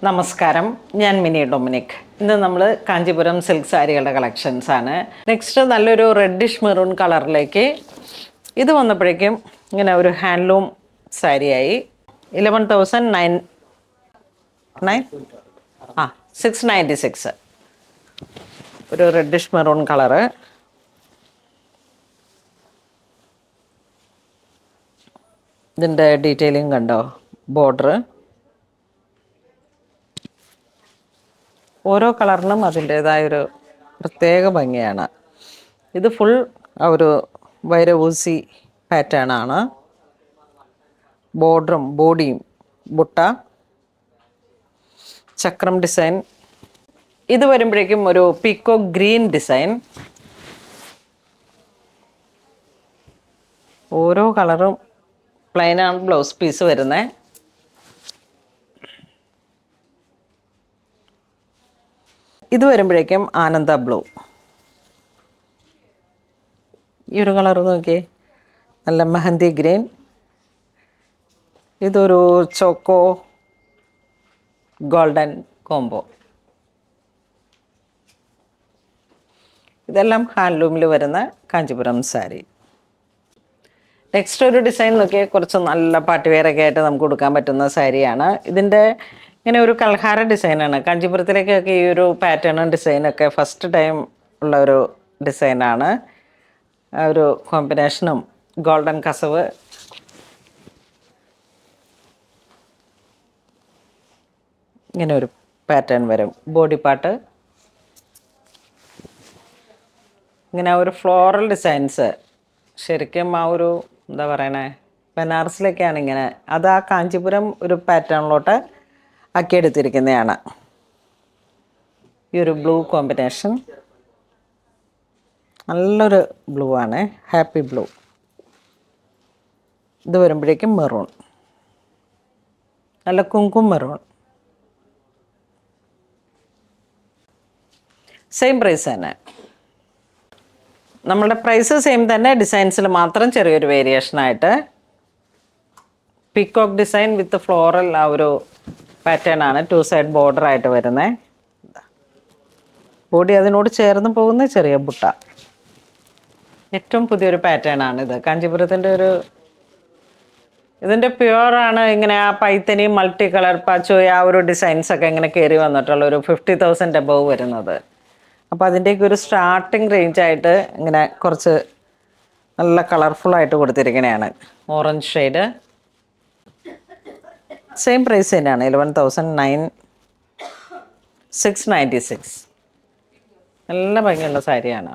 നമസ്കാരം, ഞാൻ mini Dominic. ഇന്ന് നമ്മൾ കാഞ്ചീപുരം സിൽക്ക് സാരികളുടെ കളക്ഷൻസ് ആണ്. നെക്സ്റ്റ് നല്ലൊരു റെഡിഷ് മെറൂൺ കളറിലേക്ക് ഇത് വന്നപ്പോഴേക്കും ഇങ്ങനെ ഒരു ഹാൻഡ്ലൂം സാരിയായി. 696 ഒരു റെഡിഷ് മെറൂൺ കളറ്. ഇതിൻ്റെ ഡീറ്റെയിലിംഗ് കണ്ടോ? ബോർഡർ ഓരോ കളറിനും അതിൻ്റേതായൊരു പ്രത്യേക ഭംഗിയാണ്. ഇത് ഫുൾ ഒരു വൈരവൂസി പാറ്റേൺ ആണ്. ബോർഡറും ബോഡിയും ബുട്ട, ചക്രം ഡിസൈൻ. ഇത് വരുമ്പോഴേക്കും ഒരു പീക്കോ ഗ്രീൻ ഡിസൈൻ. ഓരോ കളറും പ്ലെയിനാണ് ബ്ലൗസ് പീസ് വരുന്നത്. ഇത് വരുമ്പോഴേക്കും ആനന്ദ ബ്ലൂ. ഈ ഒരു കളർ നോക്കിയേ, നല്ല മെഹന്തി ഗ്രീൻ. ഇതൊരു ചോക്കോ ഗോൾഡൻ കോംബോ. ഇതെല്ലാം ഹാൻഡ്ലൂമിൽ വരുന്ന കാഞ്ചീപുരം സാരി. നെക്സ്റ്റ് ഒരു ഡിസൈൻ നോക്കിയാൽ കുറച്ച് നല്ല പാട്ടുവെയറൊക്കെ ആയിട്ട് നമുക്ക് കൊടുക്കാൻ പറ്റുന്ന സാരിയാണ്. ഇതിൻ്റെ ഇങ്ങനെ ഒരു കൽഹാര ഡിസൈനാണ്. കാഞ്ചീപുരത്തിലേക്കൊക്കെ ഈ ഒരു പാറ്റേണും ഡിസൈനൊക്കെ ഫസ്റ്റ് ടൈം ഉള്ള ഒരു ഡിസൈനാണ്. ആ ഒരു കോമ്പിനേഷനും ഗോൾഡൻ കസവ്. ഇങ്ങനെ ഒരു പാറ്റേൺ വരും. ബോഡി പാർട്ട് ഇങ്ങനെ ഒരു ഫ്ലോറൽ ഡിസൈൻസ്. ശരിക്കും ആ ഒരു എന്താ പറയണേ, ബനാറസിലൊക്കെയാണ് ഇങ്ങനെ. അത് ആ കാഞ്ചീപുരം ഒരു പാറ്റേണിലോട്ട് ആക്കിയെടുത്തിരിക്കുന്നതാണ്. ഈ ഒരു ബ്ലൂ കോമ്പിനേഷൻ നല്ലൊരു ബ്ലൂ ആണ്, ഹാപ്പി ബ്ലൂ. ഇത് വരുമ്പോഴേക്കും മെറൂൺ, നല്ല കുങ്കും മെറൂൺ. സെയിം പ്രൈസ് തന്നെ. നമ്മളുടെ പ്രൈസ് സെയിം തന്നെ, ഡിസൈൻസിൽ മാത്രം ചെറിയൊരു വേരിയേഷനായിട്ട്. പീക്കോക്ക് ഡിസൈൻ വിത്ത് ഫ്ലോറൽ ആ ഒരു പാറ്റേൺ ആണ്. 2 സൈഡ് ബോർഡർ ആയിട്ട് വരുന്നത്. ബോഡി അതിനോട് ചേർന്ന് പോകുന്ന ചെറിയ ബുട്ട. ഏറ്റവും പുതിയൊരു പാറ്റേൺ ആണിത്. കാഞ്ചീപുരത്തിൻ്റെ ഇതിൻ്റെ പ്യുവറാണ്. ഇങ്ങനെ ആ പൈത്തനി മൾട്ടി കളർ പാച്ചോയ ആ ഒരു ഡിസൈൻസൊക്കെ ഇങ്ങനെ കയറി വന്നിട്ടുള്ള ഒരു 50,000 എബവ് വരുന്നത്. അപ്പോൾ അതിൻ്റെയൊക്കെ ഒരു സ്റ്റാർട്ടിങ് റേഞ്ചായിട്ട് ഇങ്ങനെ കുറച്ച് നല്ല കളർഫുള്ളായിട്ട് കൊടുത്തിരിക്കുന്നതാണ്. Orange shade. സെയിം പ്രൈസ് തന്നെയാണ്, 11,696. നല്ല ഭംഗിയുള്ള സാരിയാണ്.